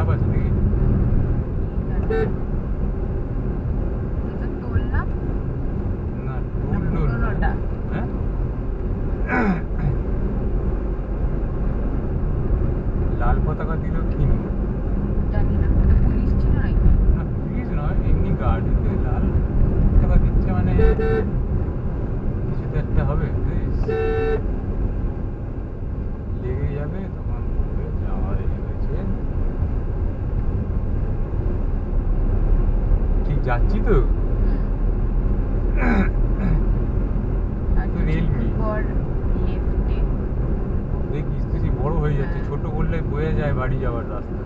চাপ আছে নাকি? না টোল না। হ্যাঁ লাল পতাকা দিল কিনবো। জানি না, পুলিশ ছিল নাকি? না পুলিশ নয়, এমনি গার্ড। লাল পতাকা দিচ্ছে মানে কিছু তো একটা হবে, বুঝিস? লেগে যাবে তখন বলবে যাওয়া হয়েছে। ঠিক যাচ্ছি তো। আর তো রেলমি পর লেফটে দেখিস তুই বড় হয়ে যাচ্ছে, ছোট করলে বয়ে যায় বাড়ি যাওয়ার রাস্তা।